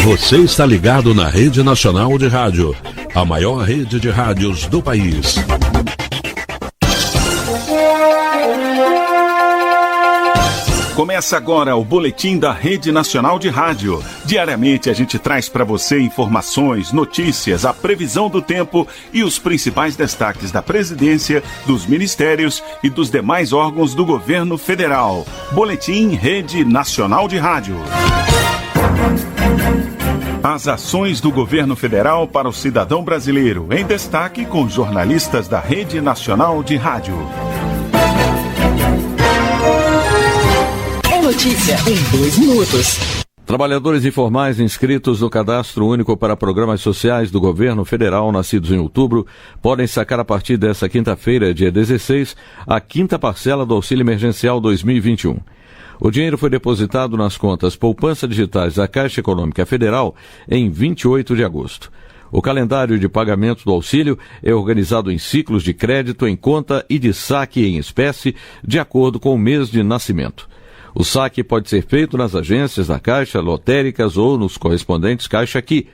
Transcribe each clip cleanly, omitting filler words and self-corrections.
Você está ligado na Rede Nacional de Rádio, a maior rede de rádios do país. Começa agora o Boletim da Rede Nacional de Rádio. Diariamente a gente traz para você informações, notícias, a previsão do tempo e os principais destaques da presidência, dos ministérios e dos demais órgãos do governo federal. Boletim Rede Nacional de Rádio. As ações do governo federal para o cidadão brasileiro, em destaque com jornalistas da Rede Nacional de Rádio. Notícia em 2 minutos. Trabalhadores informais inscritos no Cadastro Único para Programas Sociais do Governo Federal, nascidos em outubro, podem sacar a partir desta quinta-feira, dia 16, a quinta parcela do Auxílio Emergencial 2021. O dinheiro foi depositado nas contas Poupança Digitais da Caixa Econômica Federal em 28 de agosto. O calendário de pagamento do auxílio é organizado em ciclos de crédito em conta e de saque em espécie, de acordo com o mês de nascimento. O saque pode ser feito nas agências da Caixa, lotéricas ou nos correspondentes Caixa Aqui.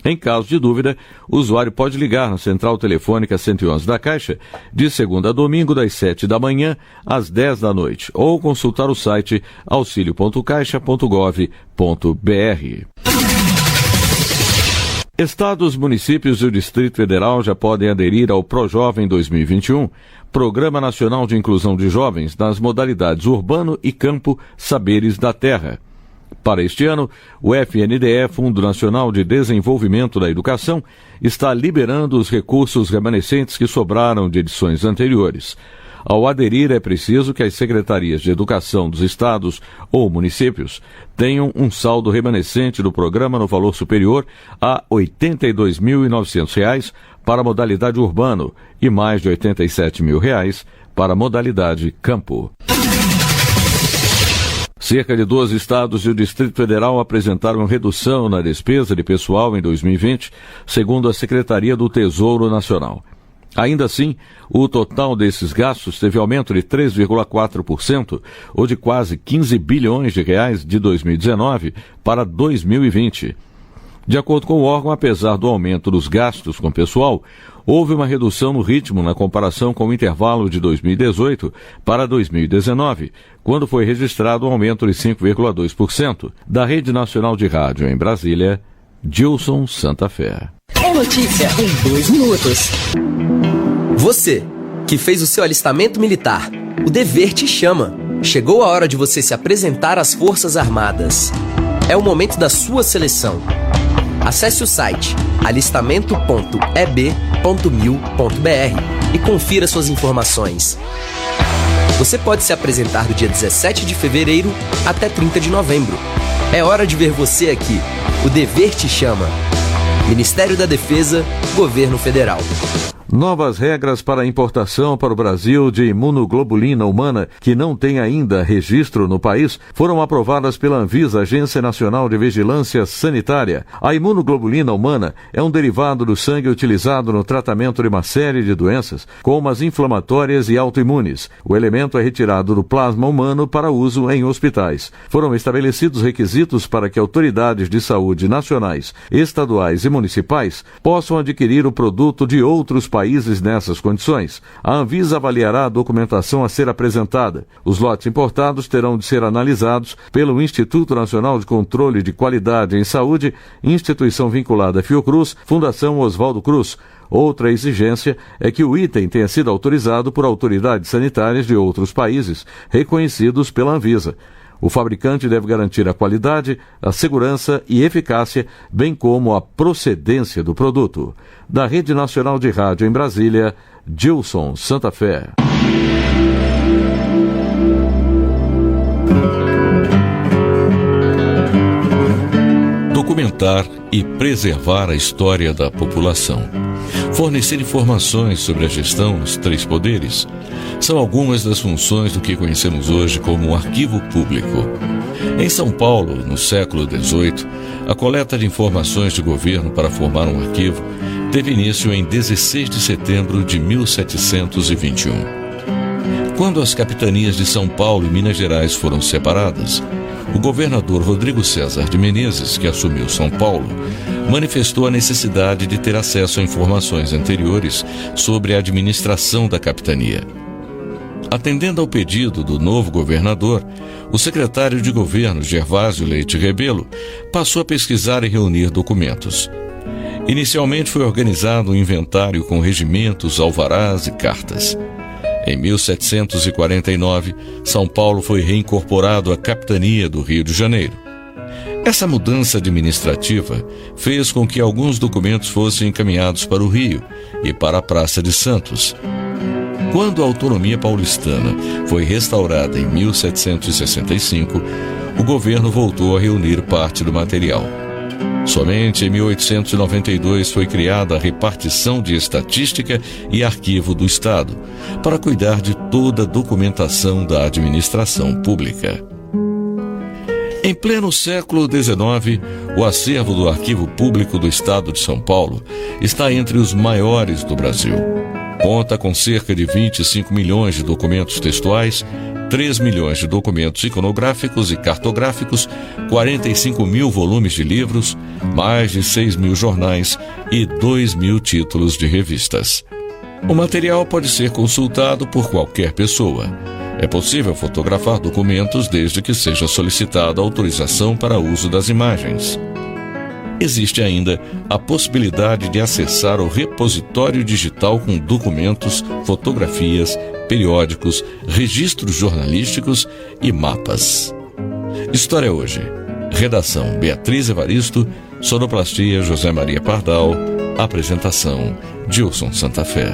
Em caso de dúvida, o usuário pode ligar na Central Telefônica 111 da Caixa, de segunda a domingo, das 7 da manhã às 10 da noite, ou consultar o site auxilio.caixa.gov.br. Estados, municípios e o Distrito Federal já podem aderir ao ProJovem 2021, Programa Nacional de Inclusão de Jovens nas modalidades Urbano e Campo Saberes da Terra. Para este ano, o FNDE, Fundo Nacional de Desenvolvimento da Educação, está liberando os recursos remanescentes que sobraram de edições anteriores. Ao aderir, é preciso que as secretarias de educação dos estados ou municípios tenham um saldo remanescente do programa no valor superior a R$ 82.900 para a modalidade urbano e mais de R$ 87.000 para a modalidade campo. Cerca de 12 estados e o Distrito Federal apresentaram redução na despesa de pessoal em 2020, segundo a Secretaria do Tesouro Nacional. Ainda assim, o total desses gastos teve aumento de 3,4%, ou de quase 15 bilhões de reais de 2019 para 2020. De acordo com o órgão, apesar do aumento dos gastos com pessoal, houve uma redução no ritmo na comparação com o intervalo de 2018 para 2019, quando foi registrado um aumento de 5,2%. Da Rede Nacional de Rádio em Brasília, Gilson Santa Fé. É notícia em 2 minutos. Você, que fez o seu alistamento militar, o dever te chama. Chegou a hora de você se apresentar às Forças Armadas. É o momento da sua seleção. Acesse o site alistamento.eb.mil.br e confira suas informações. Você pode se apresentar do dia 17 de fevereiro até 30 de novembro. É hora de ver você aqui. O dever te chama. Ministério da Defesa, Governo Federal. Novas regras para a importação para o Brasil de imunoglobulina humana que não tem ainda registro no país foram aprovadas pela Anvisa, Agência Nacional de Vigilância Sanitária. A imunoglobulina humana é um derivado do sangue utilizado no tratamento de uma série de doenças, como as inflamatórias e autoimunes. O elemento é retirado do plasma humano para uso em hospitais. Foram estabelecidos requisitos para que autoridades de saúde nacionais, estaduais e municipais possam adquirir o produto de outros países nessas condições. A Anvisa avaliará a documentação a ser apresentada. Os lotes importados terão de ser analisados pelo Instituto Nacional de Controle de Qualidade em Saúde, instituição vinculada à Fiocruz, Fundação Oswaldo Cruz. Outra exigência é que o item tenha sido autorizado por autoridades sanitárias de outros países, reconhecidos pela Anvisa. O fabricante deve garantir a qualidade, a segurança e eficácia, bem como a procedência do produto. Da Rede Nacional de Rádio em Brasília, Gilson Santa Fé. Documentar e preservar a história da população. Fornecer informações sobre a gestão dos 3 poderes são algumas das funções do que conhecemos hoje como um arquivo público. Em São Paulo, no século XVIII, a coleta de informações de governo para formar um arquivo teve início em 16 de setembro de 1721. Quando as capitanias de São Paulo e Minas Gerais foram separadas, o governador Rodrigo César de Menezes, que assumiu São Paulo, manifestou a necessidade de ter acesso a informações anteriores sobre a administração da capitania. Atendendo ao pedido do novo governador, o secretário de governo, Gervásio Leite Rebelo, passou a pesquisar e reunir documentos. Inicialmente foi organizado um inventário com regimentos, alvarás e cartas. Em 1749, São Paulo foi reincorporado à capitania do Rio de Janeiro. Essa mudança administrativa fez com que alguns documentos fossem encaminhados para o Rio e para a Praça de Santos. Quando a autonomia paulistana foi restaurada em 1765, o governo voltou a reunir parte do material. Somente em 1892 foi criada a Repartição de Estatística e Arquivo do Estado, para cuidar de toda a documentação da administração pública. Em pleno século XIX, o acervo do Arquivo Público do Estado de São Paulo está entre os maiores do Brasil. Conta com cerca de 25 milhões de documentos textuais, 3 milhões de documentos iconográficos e cartográficos, 45 mil volumes de livros, mais de 6 mil jornais e 2 mil títulos de revistas. O material pode ser consultado por qualquer pessoa. É possível fotografar documentos desde que seja solicitada autorização para uso das imagens. Existe ainda a possibilidade de acessar o repositório digital com documentos, fotografias, periódicos, registros jornalísticos e mapas. História Hoje. Redação Beatriz Evaristo, sonoplastia José Maria Pardal, apresentação Dilson Santa Fé.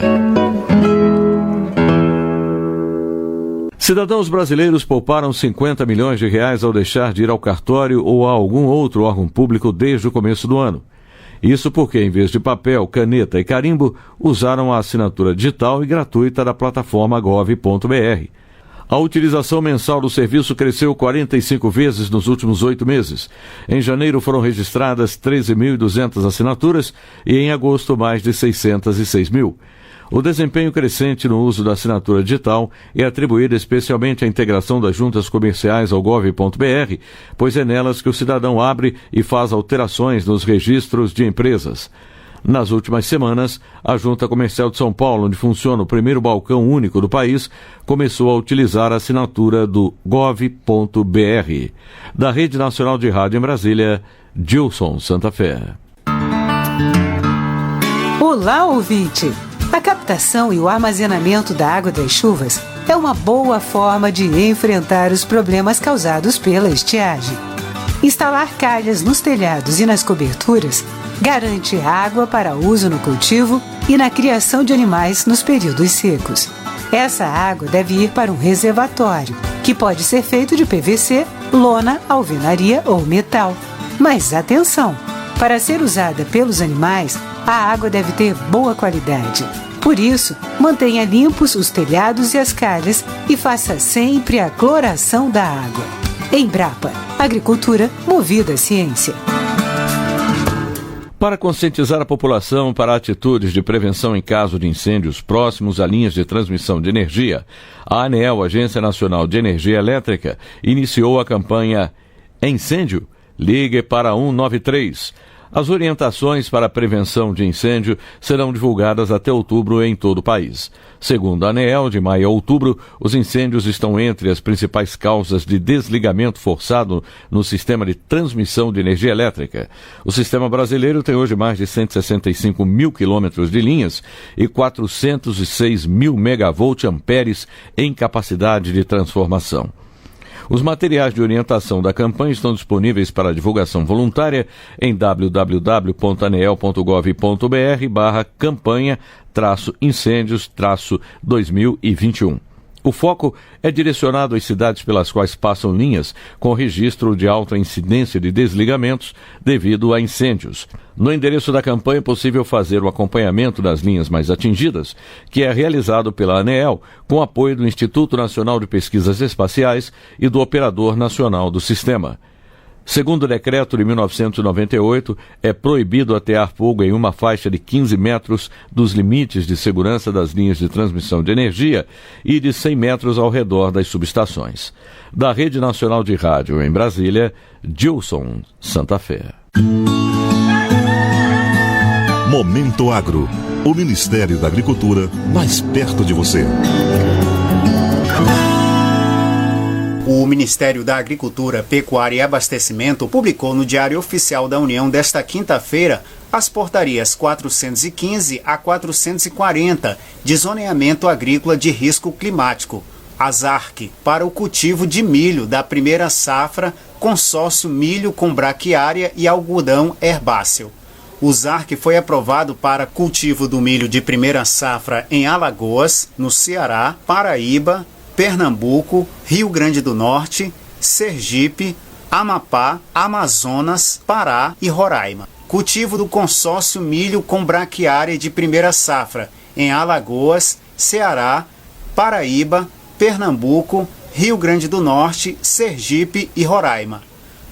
Cidadãos brasileiros pouparam 50 milhões de reais ao deixar de ir ao cartório ou a algum outro órgão público desde o começo do ano. Isso porque, em vez de papel, caneta e carimbo, usaram a assinatura digital e gratuita da plataforma gov.br. A utilização mensal do serviço cresceu 45 vezes nos últimos 8 meses. Em janeiro foram registradas 13.200 assinaturas e em agosto mais de 606 mil. O desempenho crescente no uso da assinatura digital é atribuído especialmente à integração das juntas comerciais ao gov.br, pois é nelas que o cidadão abre e faz alterações nos registros de empresas. Nas últimas semanas, a Junta Comercial de São Paulo, onde funciona o primeiro balcão único do país, começou a utilizar a assinatura do gov.br. Da Rede Nacional de Rádio em Brasília, Dilson Santa Fé. Olá, ouvinte! A captação e o armazenamento da água das chuvas é uma boa forma de enfrentar os problemas causados pela estiagem. Instalar calhas nos telhados e nas coberturas garante água para uso no cultivo e na criação de animais nos períodos secos. Essa água deve ir para um reservatório, que pode ser feito de PVC, lona, alvenaria ou metal. Mas atenção! Para ser usada pelos animais, a água deve ter boa qualidade. Por isso, mantenha limpos os telhados e as calhas e faça sempre a cloração da água. Embrapa, agricultura movida à ciência. Para conscientizar a população para atitudes de prevenção em caso de incêndios próximos a linhas de transmissão de energia, a ANEEL, Agência Nacional de Energia Elétrica, iniciou a campanha Incêndio, ligue para 193. As orientações para a prevenção de incêndio serão divulgadas até outubro em todo o país. Segundo a ANEEL, de maio a outubro, os incêndios estão entre as principais causas de desligamento forçado no sistema de transmissão de energia elétrica. O sistema brasileiro tem hoje mais de 165 mil quilômetros de linhas e 406 mil megavolt-amperes em capacidade de transformação. Os materiais de orientação da campanha estão disponíveis para divulgação voluntária em www.aneel.gov.br/campanha-incêndios-2021. O foco é direcionado às cidades pelas quais passam linhas com registro de alta incidência de desligamentos devido a incêndios. No endereço da campanha é possível fazer o acompanhamento das linhas mais atingidas, que é realizado pela ANEEL, com apoio do Instituto Nacional de Pesquisas Espaciais e do Operador Nacional do Sistema. Segundo o decreto de 1998, é proibido atear fogo em uma faixa de 15 metros dos limites de segurança das linhas de transmissão de energia e de 100 metros ao redor das subestações. Da Rede Nacional de Rádio em Brasília, Gilson Santa Fé. Momento Agro, o Ministério da Agricultura mais perto de você. O Ministério da Agricultura, Pecuária e Abastecimento publicou no Diário Oficial da União desta quinta-feira as portarias 415 a 440 de zoneamento agrícola de risco climático, as ARC, para o cultivo de milho da primeira safra, consórcio milho com braquiária e algodão herbáceo. O ZARC foi aprovado para cultivo do milho de primeira safra em Alagoas, no Ceará, Paraíba, Pernambuco, Rio Grande do Norte, Sergipe, Amapá, Amazonas, Pará e Roraima. Cultivo do consórcio milho com braquiária de primeira safra em Alagoas, Ceará, Paraíba, Pernambuco, Rio Grande do Norte, Sergipe e Roraima.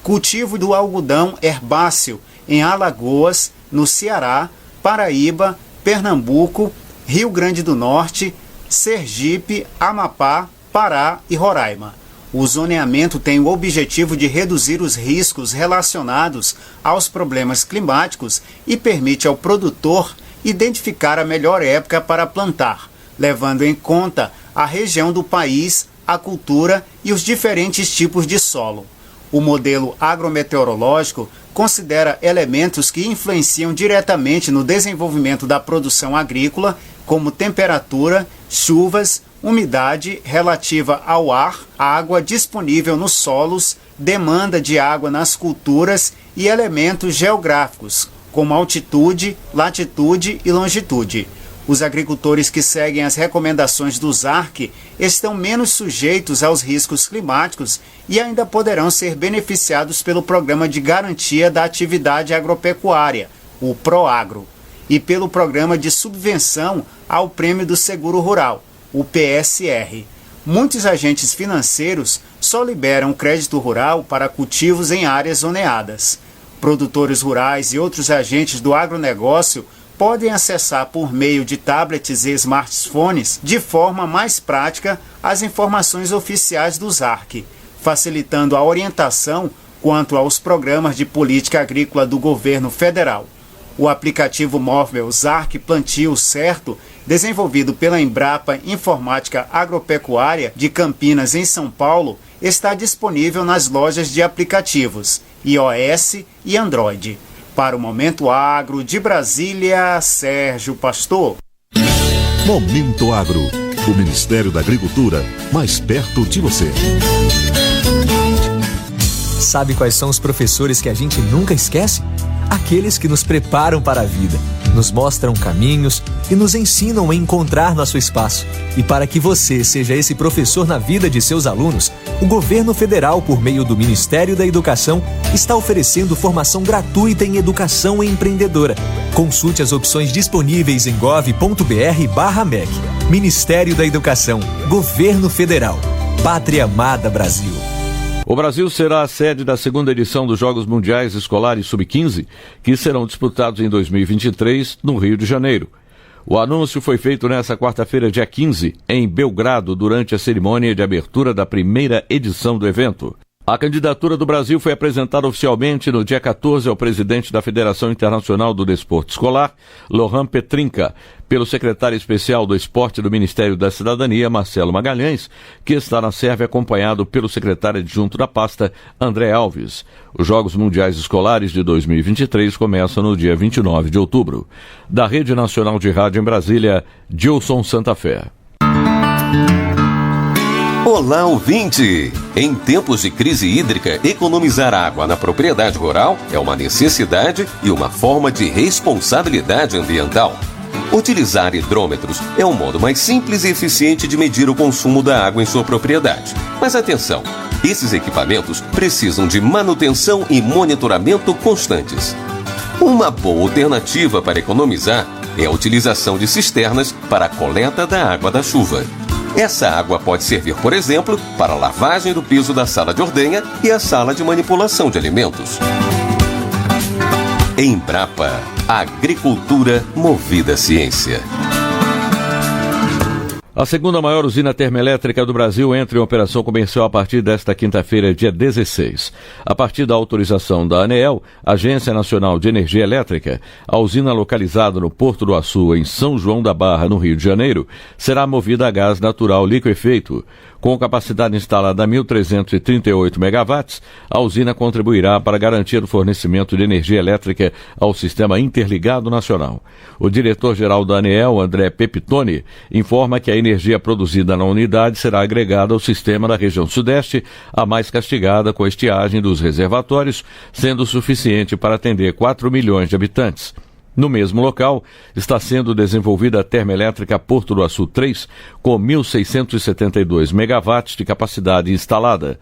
Cultivo do algodão herbáceo em Alagoas, no Ceará, Paraíba, Pernambuco, Rio Grande do Norte, Sergipe, Amapá, Pará e Roraima. O zoneamento tem o objetivo de reduzir os riscos relacionados aos problemas climáticos e permite ao produtor identificar a melhor época para plantar, levando em conta a região do país, a cultura e os diferentes tipos de solo. O modelo agrometeorológico considera elementos que influenciam diretamente no desenvolvimento da produção agrícola, como temperatura, chuvas, umidade relativa ao ar, água disponível nos solos, demanda de água nas culturas e elementos geográficos, como altitude, latitude e longitude. Os agricultores que seguem as recomendações do ZARC estão menos sujeitos aos riscos climáticos e ainda poderão ser beneficiados pelo Programa de Garantia da Atividade Agropecuária, o PROAGRO, e pelo Programa de Subvenção ao Prêmio do Seguro Rural, o PSR. Muitos agentes financeiros só liberam crédito rural para cultivos em áreas zoneadas. Produtores rurais e outros agentes do agronegócio podem acessar por meio de tablets e smartphones de forma mais prática as informações oficiais do ZARC, facilitando a orientação quanto aos programas de política agrícola do governo federal. O aplicativo móvel ZARC Plantio Certo, desenvolvido pela Embrapa Informática Agropecuária de Campinas, em São Paulo, está disponível nas lojas de aplicativos iOS e Android. Para o Momento Agro de Brasília, Sérgio Pastor. Momento Agro, o Ministério da Agricultura mais perto de você. Sabe quais são os professores que a gente nunca esquece? Aqueles que nos preparam para a vida, nos mostram caminhos e nos ensinam a encontrar nosso espaço. E para que você seja esse professor na vida de seus alunos, o governo federal, por meio do Ministério da Educação, está oferecendo formação gratuita em educação empreendedora. Consulte as opções disponíveis em gov.br/MEC. Ministério da Educação, Governo Federal, Pátria Amada Brasil. O Brasil será a sede da segunda edição dos Jogos Mundiais Escolares Sub-15, que serão disputados em 2023, no Rio de Janeiro. O anúncio foi feito nesta quarta-feira, dia 15, em Belgrado, durante a cerimônia de abertura da primeira edição do evento. A candidatura do Brasil foi apresentada oficialmente no dia 14 ao presidente da Federação Internacional do Desporto Escolar, Lohan Petrinca, pelo secretário especial do Esporte do Ministério da Cidadania, Marcelo Magalhães, que está na Sérvia acompanhado pelo secretário adjunto da pasta, André Alves. Os Jogos Mundiais Escolares de 2023 começam no dia 29 de outubro. Da Rede Nacional de Rádio em Brasília, Gilson Santa Fé. Olá, ouvinte! Em tempos de crise hídrica, economizar água na propriedade rural é uma necessidade e uma forma de responsabilidade ambiental. Utilizar hidrômetros é um modo mais simples e eficiente de medir o consumo da água em sua propriedade. Mas atenção, esses equipamentos precisam de manutenção e monitoramento constantes. Uma boa alternativa para economizar é a utilização de cisternas para a coleta da água da chuva. Essa água pode servir, por exemplo, para a lavagem do piso da sala de ordenha e a sala de manipulação de alimentos. Embrapa, agricultura movida à ciência. A segunda maior usina termoelétrica do Brasil entra em operação comercial a partir desta quinta-feira, dia 16. A partir da autorização da ANEEL, Agência Nacional de Energia Elétrica, a usina localizada no Porto do Açu, em São João da Barra, no Rio de Janeiro, será movida a gás natural liquefeito. Com capacidade instalada a 1.338 megawatts, a usina contribuirá para garantir o fornecimento de energia elétrica ao Sistema Interligado Nacional. O diretor-geral da ANEEL, André Pepitone, informa que a energia produzida na unidade será agregada ao sistema da região sudeste, a mais castigada com a estiagem dos reservatórios, sendo suficiente para atender 4 milhões de habitantes. No mesmo local, está sendo desenvolvida a termoelétrica Porto do Açu 3, com 1.672 megawatts de capacidade instalada.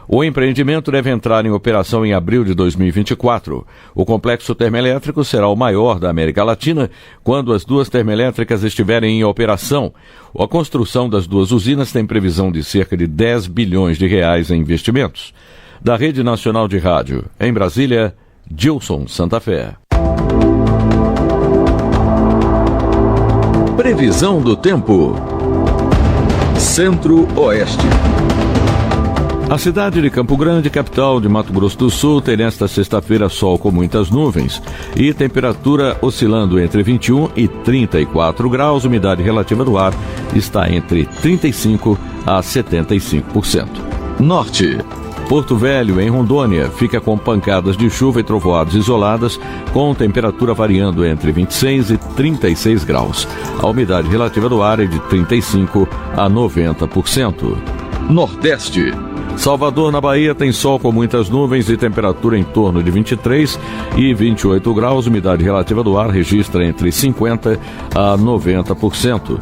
O empreendimento deve entrar em operação em abril de 2024. O complexo termoelétrico será o maior da América Latina quando as duas termoelétricas estiverem em operação. A construção das duas usinas tem previsão de cerca de 10 bilhões de reais em investimentos. Da Rede Nacional de Rádio, em Brasília, Gilson Santa Fé. Previsão do tempo. Centro-Oeste. A cidade de Campo Grande, capital de Mato Grosso do Sul, tem nesta sexta-feira sol com muitas nuvens e temperatura oscilando entre 21 e 34 graus. Umidade relativa do ar está entre 35% a 75%. Norte. Porto Velho, em Rondônia, fica com pancadas de chuva e trovoadas isoladas, com temperatura variando entre 26 e 36 graus. A umidade relativa do ar é de 35% a 90%. Nordeste. Salvador, na Bahia, tem sol com muitas nuvens e temperatura em torno de 23 e 28 graus. Umidade relativa do ar registra entre 50% a 90%.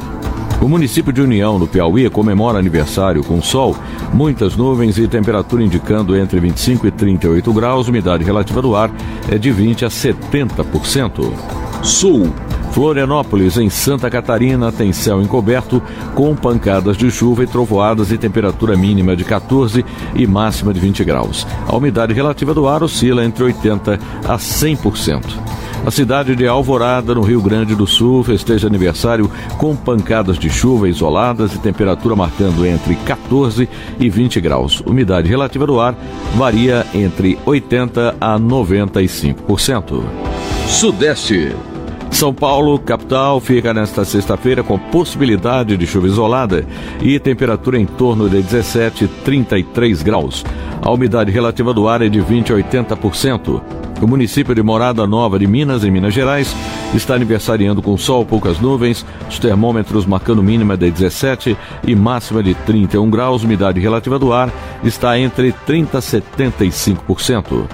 O município de União, no Piauí, comemora aniversário com sol, muitas nuvens e temperatura indicando entre 25 e 38 graus. Umidade relativa do ar é de 20% a 70%. Sul. Florianópolis, em Santa Catarina, tem céu encoberto com pancadas de chuva e trovoadas e temperatura mínima de 14 e máxima de 20 graus. A umidade relativa do ar oscila entre 80% a 100%. A cidade de Alvorada, no Rio Grande do Sul, festeja aniversário com pancadas de chuva isoladas e temperatura marcando entre 14 e 20 graus. Umidade relativa do ar varia entre 80% a 95%. Sudeste. São Paulo, capital, fica nesta sexta-feira com possibilidade de chuva isolada e temperatura em torno de 17 e 33 graus. A umidade relativa do ar é de 20% a 80%. O município de Morada Nova de Minas, em Minas Gerais, está aniversariando com sol, poucas nuvens, os termômetros marcando mínima de 17 e máxima de 31 graus. Umidade relativa do ar está entre 30% a 75%.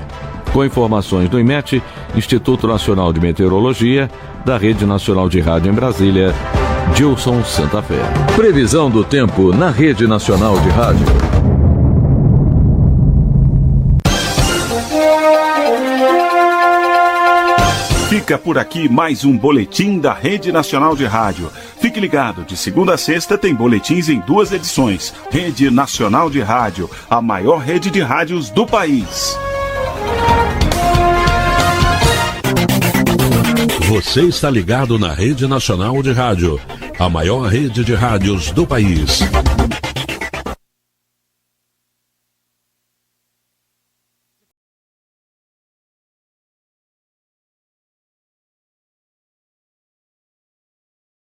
Com informações do IMET, Instituto Nacional de Meteorologia, da Rede Nacional de Rádio em Brasília, Gilson Santa Fé. Previsão do tempo na Rede Nacional de Rádio. Fica por aqui mais um boletim da Rede Nacional de Rádio. Fique ligado, de segunda a sexta tem boletins em 2 edições. Rede Nacional de Rádio, a maior rede de rádios do país. Você está ligado na Rede Nacional de Rádio, a maior rede de rádios do país.